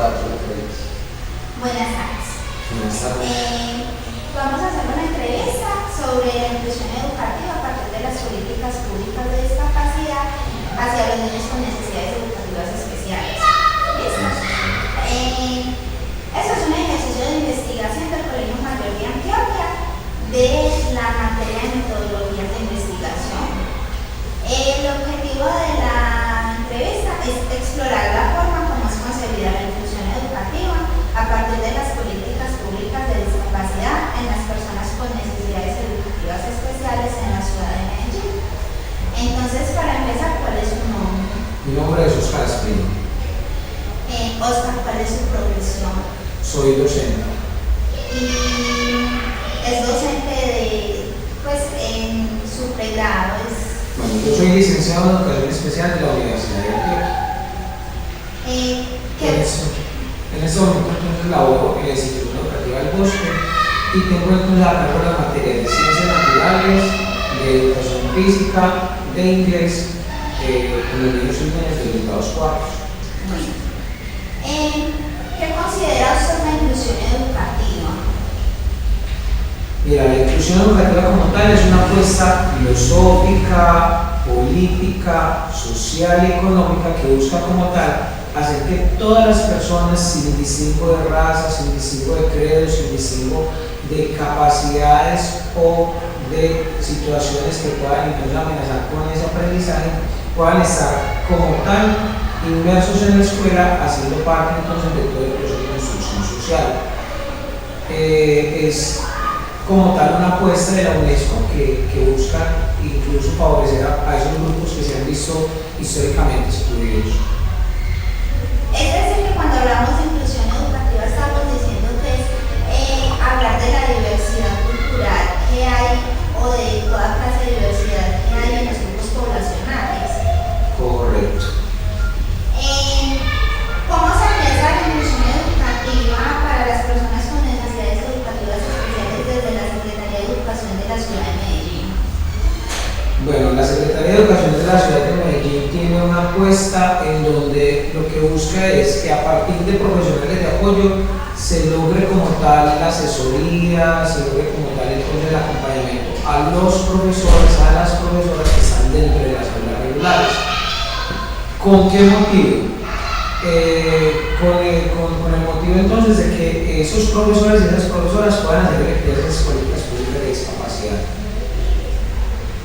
Buenas tardes. Buenas tardes. Vamos a hacer una entrevista sobre la inclusión educativa a partir de las políticas públicas de discapacidad hacia los niños con necesidades educativas especiales. ¿Listo? Eso es un ejercicio de investigación del Colegio Mayor de Antioquia de la materia de metodologías de investigación. El objetivo de la entrevista es explorar la forma como es concebida la inclusión educativa a partir de las políticas públicas de discapacidad en las personas con necesidades educativas especiales en la ciudad de Medellín. Entonces, para empezar, ¿cuál es su nombre? Mi nombre es Oscar Espino. Oscar, ¿cuál es su profesión? Soy docente. Y es docente en su pregrado. Bueno, yo soy licenciado en Educación Especial de la Universidad de Antioquia. En este momento entonces laboro en la institución educativa del Bosque y tengo entonces a cargo las materias de ciencias naturales, de educación física, de inglés, con los niños y niñas de los grados cuartos. Bueno, ¿qué considera usted la inclusión educativa? Mira, la inclusión educativa como tal es una apuesta filosófica, política, social y económica que busca como tal hacer que todas las personas, sin distingo de raza, sin distingo de credo, sin distingo de capacidades o de situaciones que puedan entonces amenazar con ese aprendizaje, puedan estar como tal inmersos en la escuela, haciendo parte entonces de todo el proceso de instrucción social. Es como tal una apuesta de la UNESCO que busca incluso favorecer a esos grupos que se han visto históricamente excluidos. Es decir, que cuando hablamos de inclusión educativa estamos diciendo que es hablar de la diversidad cultural que hay o de toda clase de diversidad que hay en los grupos poblacionales. Correcto. ¿Cómo se realiza la inclusión educativa para las personas con necesidades educativas especiales desde la Secretaría de Educación de la Ciudad de Medellín? Bueno, la Secretaría de Educación de la Ciudad de Medellín tiene una apuesta en donde lo que busca es que a partir de profesionales de apoyo se logre como tal la asesoría, se logre como tal entonces el acompañamiento a los profesores, a las profesoras que están dentro de las aulas regulares. ¿Con qué motivo? Con el motivo entonces de que esos profesores y esas profesoras puedan hacer esas políticas públicas de discapacidad.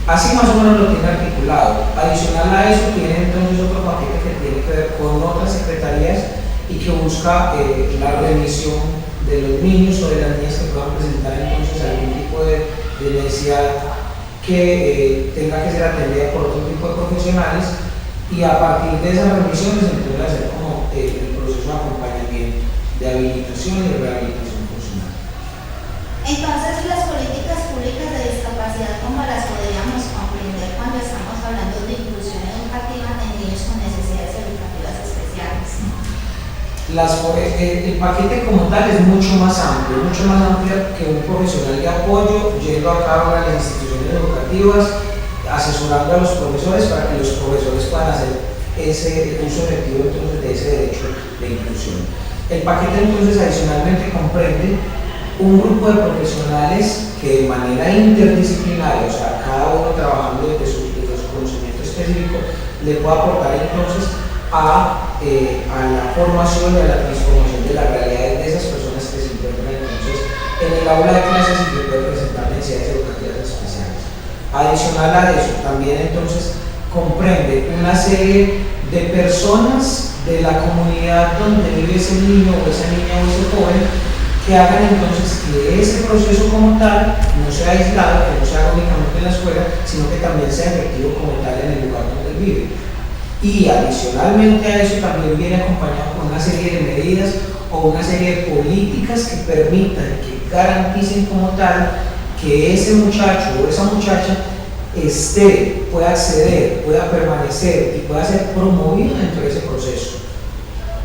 Así más o menos lo tiene articulado. Adicional a eso tiene entonces otro paquete que tiene que ver con otras secretarías y que busca la remisión de los niños o de las niñas que puedan presentar entonces algún tipo de necesidad que tenga que ser atendida por otro tipo de profesionales, y a partir de esas remisiones entonces hacer como el proceso de acompañamiento, de habilitación y de rehabilitación funcional. Entonces, las políticas públicas de discapacidad, ¿cómo las podríamos comprender cuando estamos hablando de inclusión educativa en niños con necesidades educativas especiales? El paquete como tal es mucho más amplio que un profesional de apoyo yendo a cabo a las instituciones educativas, asesorando a los profesores para que los profesores puedan hacer ese uso efectivo entonces de ese derecho de inclusión. El paquete entonces adicionalmente comprende un grupo de profesionales que de manera interdisciplinaria, o sea, cada uno trabajando desde su conocimiento específico, le puede aportar entonces a la formación y a la transformación de las realidades de esas personas que se encuentran entonces en el aula de clases y que pueden presentar necesidades educativas especiales. Adicional a eso, también entonces comprende una serie de personas de la comunidad donde vive ese niño o esa niña o ese joven, que hagan entonces que ese proceso como tal no sea aislado, que no sea únicamente en la escuela, sino que también sea efectivo como tal en el lugar donde vive. Y adicionalmente a eso también viene acompañado con una serie de medidas o una serie de políticas que permitan, que garanticen como tal que ese muchacho o esa muchacha pueda acceder, pueda permanecer y pueda ser promovido dentro de ese proceso.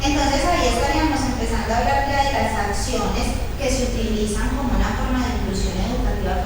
Entonces ahí estaríamos empezando a hablar ya de las acciones que se utilizan como una forma de inclusión educativa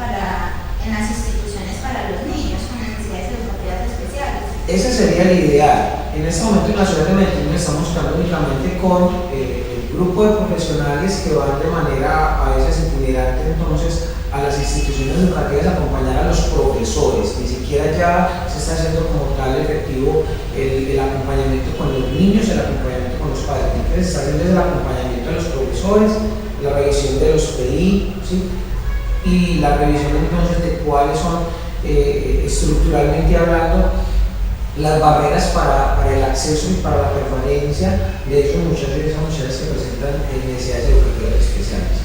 en las instituciones para los niños con necesidades educativas especiales. Ese sería el ideal. En este momento en la ciudad de Medellín estamos trabajando únicamente con el grupo de profesionales que van de manera a veces itinerante entonces a las instituciones educativas a acompañar a los profesores. Ni siquiera ya se está haciendo como tal efectivo el acompañamiento con los niños, el acompañamiento con los padres. Entonces se está haciendo el acompañamiento de los profesores, la revisión de los PI, ¿sí? Y la revisión entonces de cuáles son estructuralmente hablando las barreras para el acceso y para la permanencia de esos muchachos y esas muchachas que presentan necesidades educativas especiales.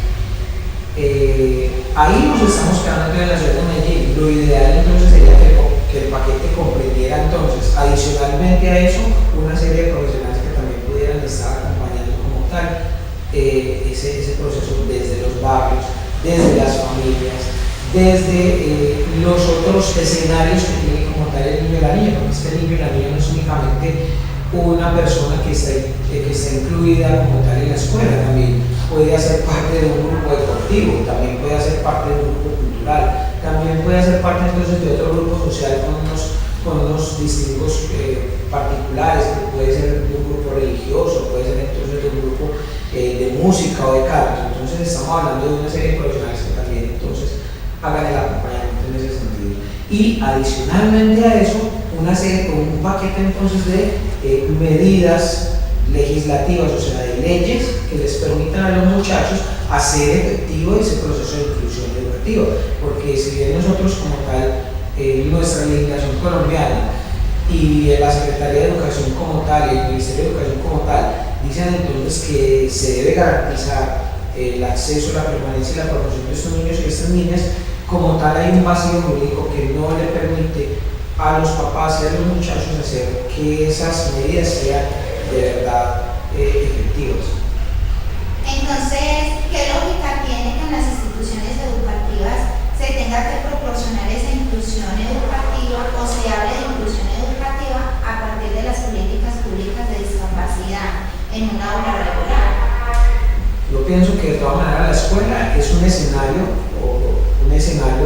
Ahí nos estamos quedando en la ciudad de Medellín. Lo ideal entonces sería que el paquete comprendiera entonces, adicionalmente a eso, una serie de profesionales que también pudieran estar acompañando como tal ese proceso desde los barrios, desde las familias, desde los otros escenarios que tiene como tal el niño y la niña, porque es que el niño y la niña no es únicamente una persona que está incluida como tal en la escuela, también puede hacer parte de un grupo deportivo, también puede hacer parte de un grupo cultural, también puede hacer parte entonces de otro grupo social con unos distintos particulares, que puede ser de un grupo religioso, puede ser entonces de un grupo de música o de canto. Entonces estamos hablando de una serie de profesionales que también entonces hagan el acompañamiento en ese sentido. Y adicionalmente a eso, una serie, un paquete entonces de medidas legislativas, o sea, de leyes que les permitan a los muchachos hacer efectivo ese proceso de inclusión educativa. Porque si bien nosotros como tal, nuestra legislación colombiana y la Secretaría de Educación como tal y el Ministerio de Educación como tal dicen entonces que se debe garantizar el acceso, la permanencia y la promoción de estos niños y estas niñas, como tal hay un vacío jurídico que no le permite a los papás y a los muchachos hacer que esas medidas sean de verdad efectivas. Entonces, ¿qué lógica tiene que en las instituciones educativas se tenga que proporcionar esa inclusión educativa o se hable de inclusión educativa a partir de las políticas públicas de discapacidad en una aula regular? Yo pienso que de todas maneras la escuela es un escenario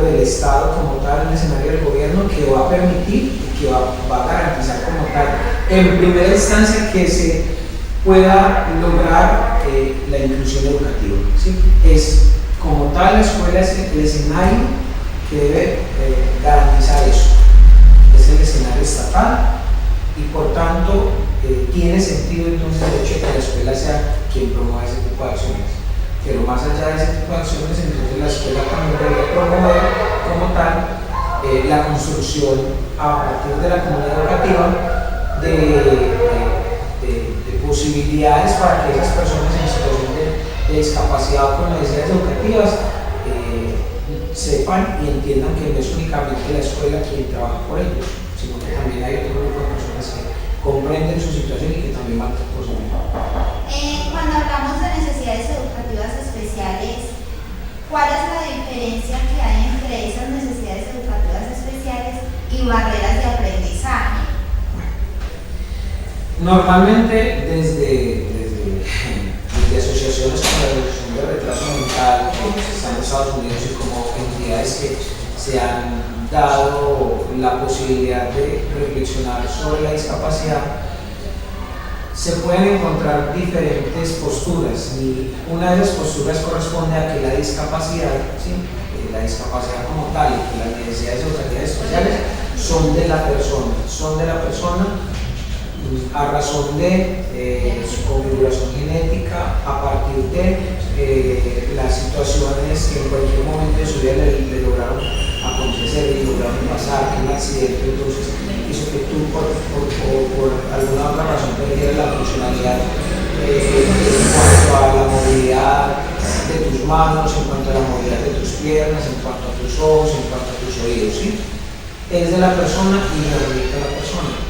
del Estado como tal, un escenario del gobierno que va a permitir y que va a garantizar como tal, en primera instancia, que se pueda lograr la inclusión educativa, ¿sí? Es como tal, la escuela es el escenario que debe garantizar eso. Es el escenario estatal y por tanto tiene sentido entonces el hecho de que la escuela sea quien promueva ese tipo de acciones. Pero más allá de ese tipo de acciones, entonces la escuela también debe promover como tal la construcción a partir de la comunidad educativa de posibilidades para que esas personas en situación de discapacidad o con necesidades educativas sepan y entiendan que no es únicamente la escuela quien trabaja por ellos, sino que también hay otro grupo de personas que comprenden su situación y que también van a posibilidad. Cuando hablamos de necesidades educativas especiales, ¿cuál es la diferencia que hay entre esas necesidades educativas especiales y barreras de aprendizaje? Normalmente desde asociaciones como la Asociación de Retraso Mental, que están en Estados Unidos, y como entidades que se han dado la posibilidad de reflexionar sobre la discapacidad, se pueden encontrar diferentes posturas, y una de esas posturas corresponde a que la discapacidad, ¿sí? La discapacidad como tal y que las necesidades educativas especiales son de la persona a razón de su configuración genética, a partir de las situaciones que en cualquier momento de su vida le lograron acontecer y lograron pasar, que un accidente entonces hizo que tú por alguna otra razón perdieras la funcionalidad en cuanto a la movilidad de tus manos, en cuanto a la movilidad de tus piernas, en cuanto a tus ojos, en cuanto a tus oídos, ¿sí? Es de la persona y le remite a la persona.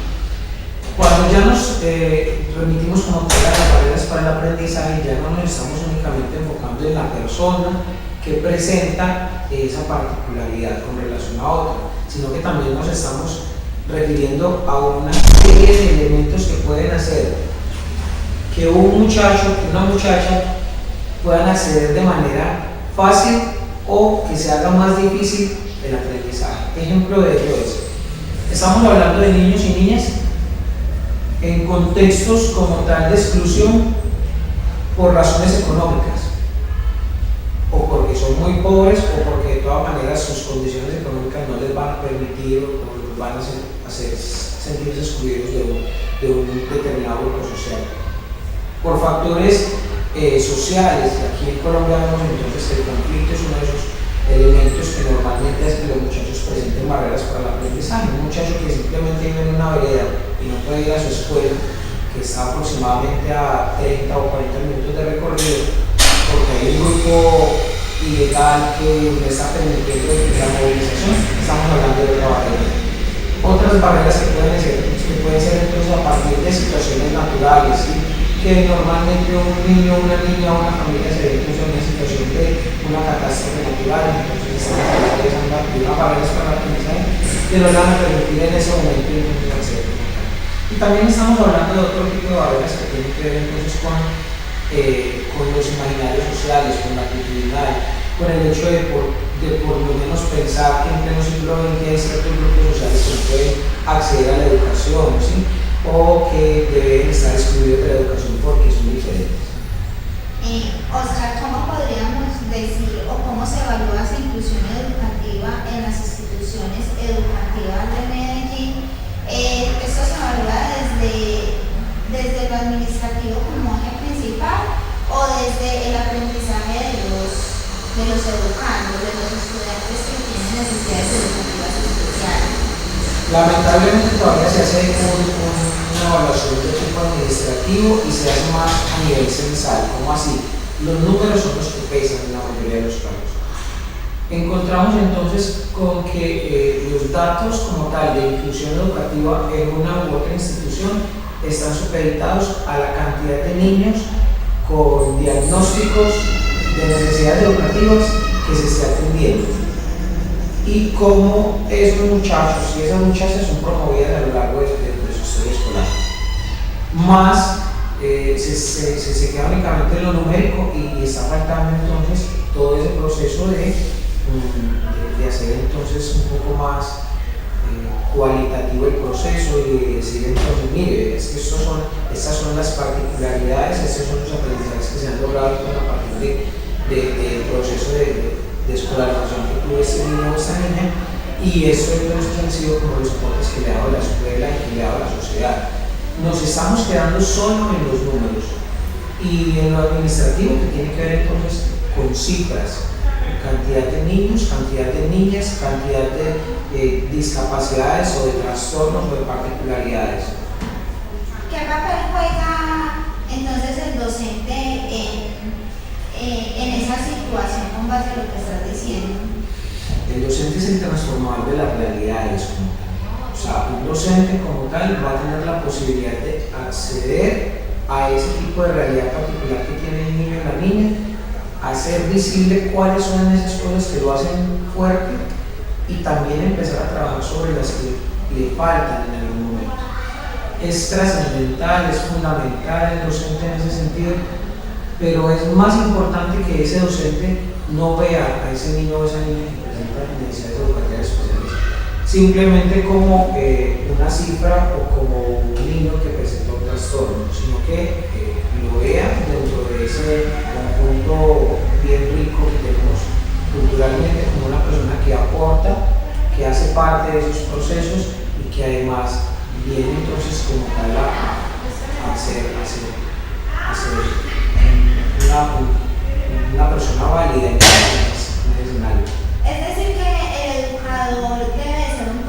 Cuando ya nos remitimos como tal a las barreras para el aprendizaje, ya no nos estamos únicamente enfocando en la persona que presenta esa particularidad con relación a otra, sino que también nos estamos refiriendo a una serie de elementos que pueden hacer que un muchacho, que una muchacha puedan acceder de manera fácil o que se haga más difícil el aprendizaje. Ejemplo de ello es, estamos hablando de niños y niñas en contextos como tal de exclusión por razones económicas, o porque son muy pobres, o porque de todas maneras sus condiciones económicas no les van a permitir o los van a hacer sentirse excluidos de un determinado grupo social. Por factores sociales, aquí en Colombia vemos entonces que el conflicto es uno de esos elementos que normalmente hace que los muchachos presenten barreras para el aprendizaje. Un muchacho que simplemente vive en una vereda y no puede ir a su escuela, que está aproximadamente a 30 o 40 minutos de recorrido, porque hay un grupo ilegal que le está permitiendo la movilización, estamos hablando de otra barrera. Otras barreras que pueden ser entonces a partir de situaciones naturales, ¿sí? Que normalmente un niño, una niña o una familia se ve incluso en una situación de una catástrofe natural, entonces estamos hablando de una barrera para el aprendizaje que no le van a permitir en ese momento hacerlo. Y también estamos hablando de otro tipo de barreras que tienen que ver entonces con los imaginarios sociales, con la actitudinal, con el hecho de por lo menos pensar que en pleno siglo XX hay ciertos grupos sociales que no pueden acceder a la educación, ¿sí? O que deben estar excluidos de la educación porque son diferentes. Oscar, ¿cómo podríamos decir o cómo se evalúa esa inclusión educativa en las instituciones educativas de Medellín? Esto se evalúa desde lo administrativo como eje principal o desde el aprendizaje de los educandos, de los estudiantes que tienen necesidades educativas especiales. Lamentablemente todavía se hace una evaluación de tipo administrativo y se hace más a nivel censal. ¿Cómo así? Los números son los que pesan en la mayoría de los casos. Encontramos entonces con que los datos como tal de inclusión educativa en una u otra institución están supeditados a la cantidad de niños con diagnósticos de necesidades educativas que se esté atendiendo y cómo esos muchachos y esas muchachas son promovidas a lo largo de su historia escolar. Más se queda únicamente en lo numérico y está faltando entonces todo ese proceso de hacer entonces un poco más cualitativo el proceso y de decir entonces, mire, es que estas son las particularidades, estos son los aprendizajes que se han logrado a partir del proceso de escolarización que tuvo este niño o esta niña, y eso entonces han sido como los soportes que le ha dado la escuela y que le ha dado la sociedad. Nos estamos quedando solo en los números y en lo administrativo, que tiene que ver entonces con cifras, cantidad de niños, cantidad de niñas, cantidad de discapacidades o de trastornos o de particularidades. ¿Qué papel juega entonces el docente en esa situación con base a lo que estás diciendo? El docente es el transformador de las realidades como tal. O sea, un docente como tal va a tener la posibilidad de acceder a ese tipo de realidad particular que tiene el niño o la niña, hacer visible cuáles son esas cosas que lo hacen fuerte y también empezar a trabajar sobre las que le faltan en algún momento. Es trascendental, es fundamental el docente en ese sentido, pero es más importante que ese docente no vea a ese niño o esa niña que presenta necesidades educativas especiales simplemente como una cifra o como un niño que presenta un trastorno, sino que lo vea dentro de ese conjunto bien rico que tenemos culturalmente como una persona que aporta, que hace parte de esos procesos y que además viene entonces como tal a ser una persona válida en el escenario. Es decir, que el educador debe ser un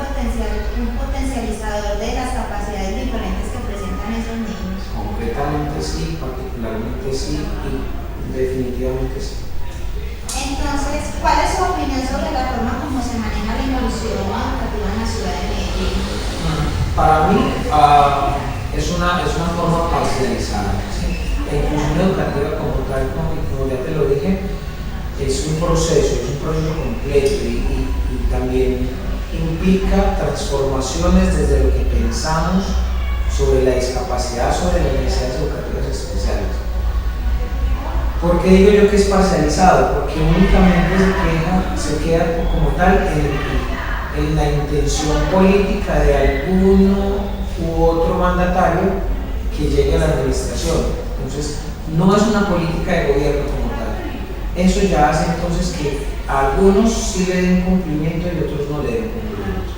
potencializador de las capacidades diferentes que presentan esos niños. Concretamente sí, particularmente sí y definitivamente sí. Entonces, ¿cuál es su opinión sobre la forma como se maneja la inclusión educativa en la ciudad de Medellín? Para mí es una forma parcializada. ¿Sí? La inclusión educativa como tal, como ya te lo dije, es un proceso completo y también implica transformaciones desde lo que pensamos sobre la discapacidad, sobre las necesidades educativas especiales. ¿Por qué digo yo que es parcializado? Porque únicamente se queda como tal en la intención política de alguno u otro mandatario que llegue a la administración. Entonces, no es una política de gobierno como tal. Eso ya hace entonces que a algunos sí le den cumplimiento y otros no le den cumplimiento.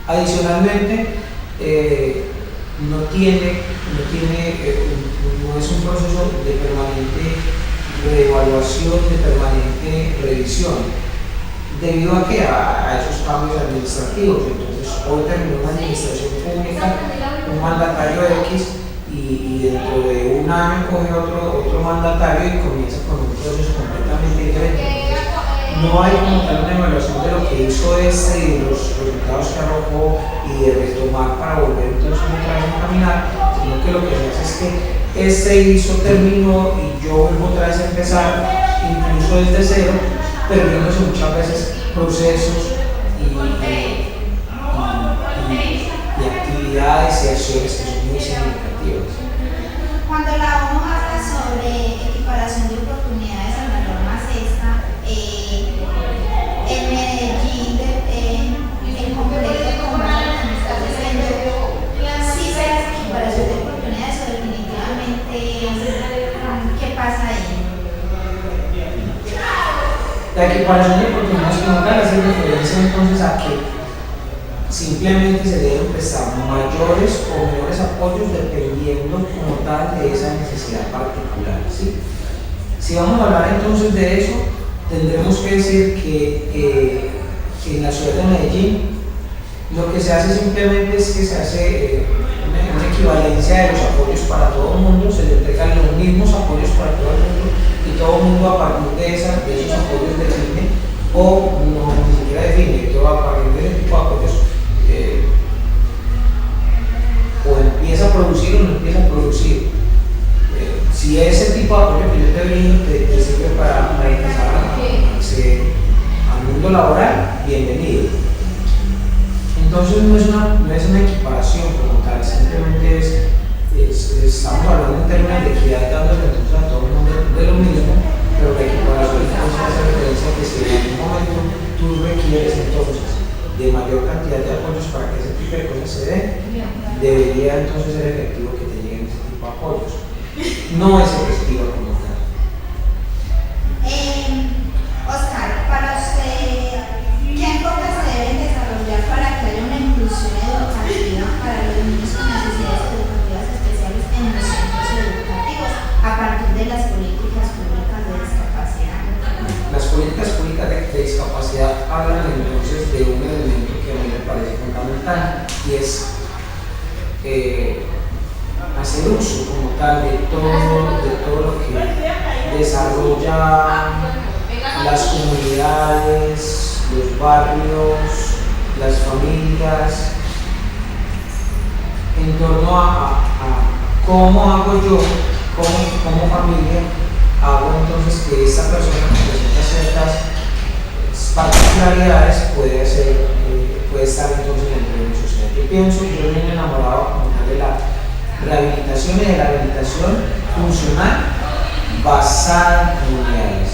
Adicionalmente, no es un proceso de permanente reevaluación, de permanente revisión, debido a que a esos cambios administrativos. Entonces, hoy terminó una administración pública, un mandatario X, y dentro de un año coge otro mandatario y comienza con un proceso completamente diferente. No hay como tal una evaluación de lo que hizo este y de los resultados que arrojó y de retomar para volver entonces otra vez a caminar, sino que lo que se hace es que este hizo, terminó y yo vuelvo otra vez a empezar, incluso desde cero, perdiéndose muchas veces procesos y actividades y acciones que son muy significativas. Cuando la ONU habla sobre equiparación de oportunidades a la norma sexta, en Medellín, el complejo de combate que me está diciendo, sí se hace equiparación de oportunidades o definitivamente, ¿qué pasa ahí? La equiparación de oportunidades como tal hace referencia entonces a que simplemente se deben prestar mayores o menores apoyos dependiendo como tal de esa necesidad particular, ¿sí? Si vamos a hablar entonces de eso, tendremos que decir que en la ciudad de Medellín lo que se hace simplemente es que se hace una equivalencia de los apoyos para todo el mundo, se le entregan los mismos apoyos para todo el mundo y todo el mundo a partir de esos apoyos define o no, ni siquiera define, todo a partir de ese tipo de apoyos o empieza a producir o no empieza a producir. Si ese tipo de apoyo que yo te brindo te sirve para ingresar al mundo laboral, bienvenido. Entonces no es una equiparación como tal, simplemente estamos hablando en términos de equidad, dándole entonces a todo el mundo de lo mismo, pero la equiparación entonces hace referencia a que si en algún momento tú requieres entonces de mayor cantidad de apoyos para que ese tipo de cosas se den, debería entonces ser efectivo que te lleguen ese tipo de apoyos. No es efectivo como tal. Oscar, para usted, ¿qué enfoques se deben desarrollar para que haya una inclusión educativa para los niños con necesidades educativas especiales en los centros educativos a partir de las políticas públicas de discapacidad? Las políticas públicas de discapacidad hablan entonces de un elemento que a mí me parece fundamental y es hacer uso como tal de todo lo que desarrolla las comunidades, los barrios, las familias, en torno a cómo hago yo, como familia, hago entonces que esta persona que presenta ciertas particularidades puede estar entonces dentro de mi sociedad. Yo pienso que yo soy enamorado como tal de la rehabilitación y de la rehabilitación funcional basada en comunidades.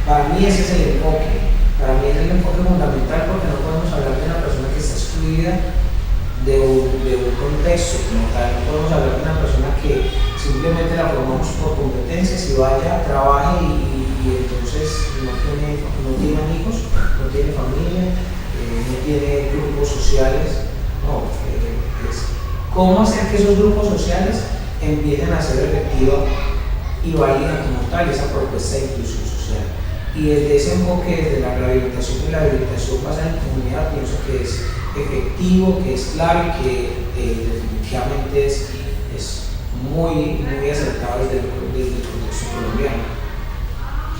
Para mí ese es el enfoque, para mí es el enfoque fundamental porque no podemos hablar de una persona que está excluida de un contexto como tal, no podemos hablar de una persona que simplemente la formamos por competencias y vaya, trabaje y entonces no tiene amigos, no tiene familia, no tiene grupos sociales, no, es cómo hacer que esos grupos sociales empiecen a ser efectivos y válida como tal esa propuesta de inclusión social. Y desde ese enfoque, desde la rehabilitación y la rehabilitación basada en comunidad, pienso que es efectivo, que es claro y que definitivamente es muy acertado desde el contexto colombiano.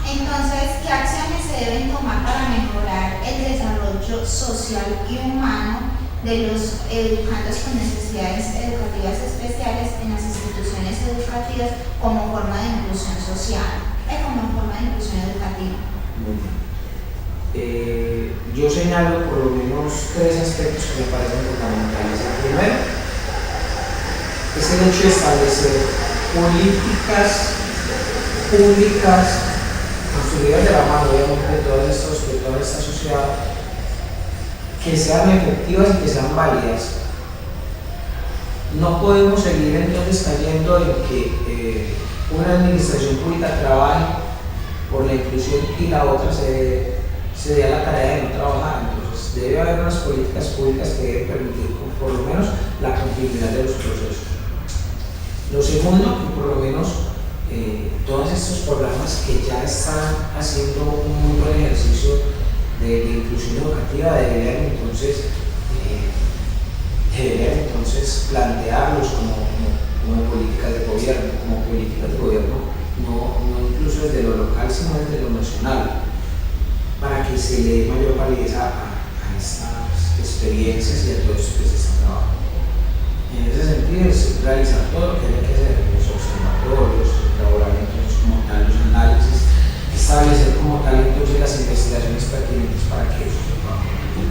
Entonces, ¿qué acciones se deben tomar para mejorar el desarrollo social y humano de los educandos con necesidades educativas especiales en las instituciones educativas como forma de inclusión social, como forma de inclusión educativa? Muy bien. Yo señalo por lo menos tres aspectos que me parecen fundamentales. El primero es el hecho de establecer políticas públicas construidas de la mano, obviamente, de toda esta sociedad, que sean efectivas y que sean válidas. No podemos seguir entonces cayendo en que una administración pública trabaje por la inclusión y la otra se dé a la tarea de no trabajar. Entonces debe haber unas políticas públicas que deben permitir por lo menos la continuidad de los procesos. Lo segundo, que por lo menos todos estos programas que ya están haciendo un muy buen ejercicio de inclusión educativa deberían entonces plantearlos como políticas de gobierno, no incluso desde lo local, sino desde lo nacional, para que se le dé mayor validez a estas experiencias y a todo esto que se está trabajando. En ese sentido es realizar todo lo que hay que hacer, los observatorios, elaborar entonces como tal los análisis, establecer como tal entonces las investigaciones pertinentes para que eso se pueda cumplir.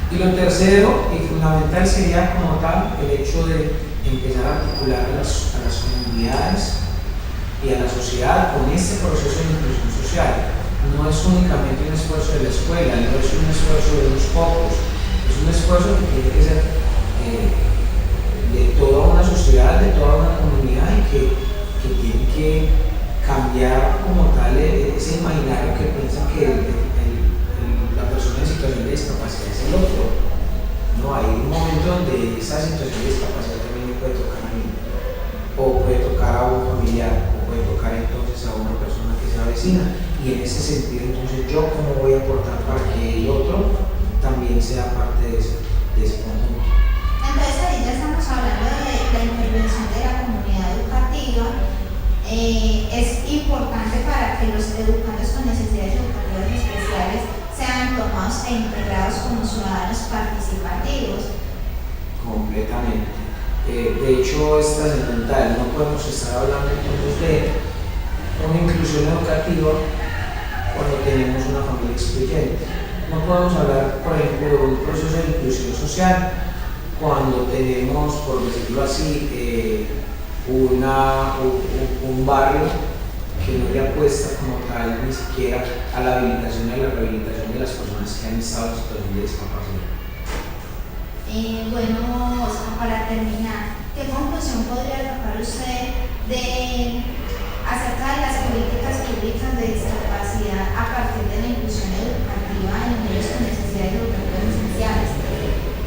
Y lo tercero y fundamental sería como tal el hecho de empezar a articular a las comunidades y a la sociedad con este proceso de inclusión social. No es únicamente un esfuerzo de la escuela, no es un esfuerzo de unos pocos, es un esfuerzo que tiene que ser de toda una sociedad, de toda una comunidad y que tiene que cambiar como tal ese imaginario que piensa que la persona en situación de discapacidad es el otro. No, hay un momento donde esa situación de discapacidad también le puede tocar a mí, o puede tocar a un familiar, o puede tocar entonces a una persona que sea vecina, y en ese sentido entonces yo cómo voy a aportar para que el otro también sea parte de ese conjunto. Entonces ahí ya estamos hablando de la intervención de la comunidad educativa. Es importante para que los educandos con necesidades educativas especiales sean tomados e integrados como ciudadanos participativos. Completamente. De hecho, es trascendental. No podemos estar hablando entonces de una inclusión educativa cuando tenemos una familia excluyente. No podemos hablar, por ejemplo, de un proceso de inclusión social cuando tenemos, por decirlo así, un barrio que no le apuesta como tal ni siquiera a la habilitación y a la rehabilitación de las personas que han estado en situación de discapacidad. Bueno, Oscar, para terminar, ¿qué conclusión podría sacar usted acerca de las políticas públicas de discapacidad a partir de la inclusión educativa en los niños con necesidades educativas esenciales?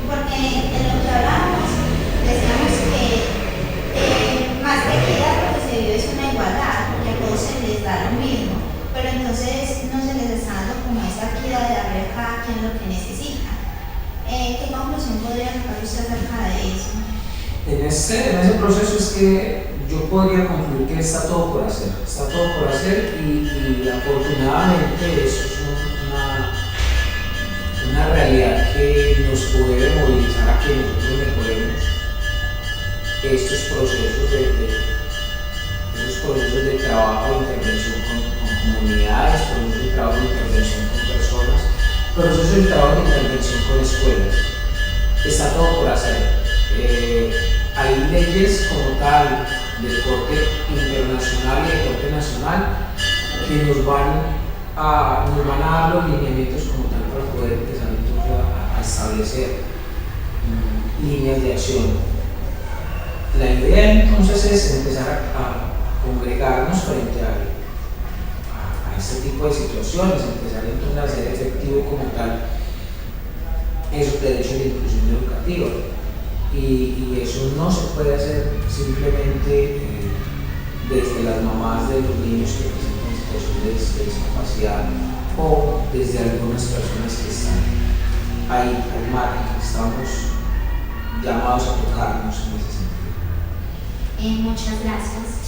Porque en lo que hablábamos decíamos que más que equidad lo que se vive es una igualdad, porque a todos se les da lo mismo, pero entonces no se les está dando como esa equidad de darle a cada quien lo que necesita. ¿Qué conclusión podría sacar usted acerca de eso? En ese proceso es que yo podría concluir que está todo por hacer, y afortunadamente eso es una realidad que nos puede movilizar a que nosotros mejoremos estos procesos de trabajo de intervención con comunidades, procesos de trabajo de intervención con personas, procesos de trabajo de intervención con escuelas. Está todo por hacer. Hay leyes como tal de corte internacional y de corte nacional que nos van a dar los lineamientos como tal para poder empezar a establecer líneas de acción. La idea entonces es empezar a congregarnos frente a este tipo de situaciones, empezar entonces a hacer efectivo como tal esos derechos de inclusión educativa. Y eso no se puede hacer simplemente desde las mamás de los niños que presentan situaciones de discapacidad o desde algunas personas que están ahí al margen. Estamos llamados a tocarnos en ese sentido. Muchas gracias.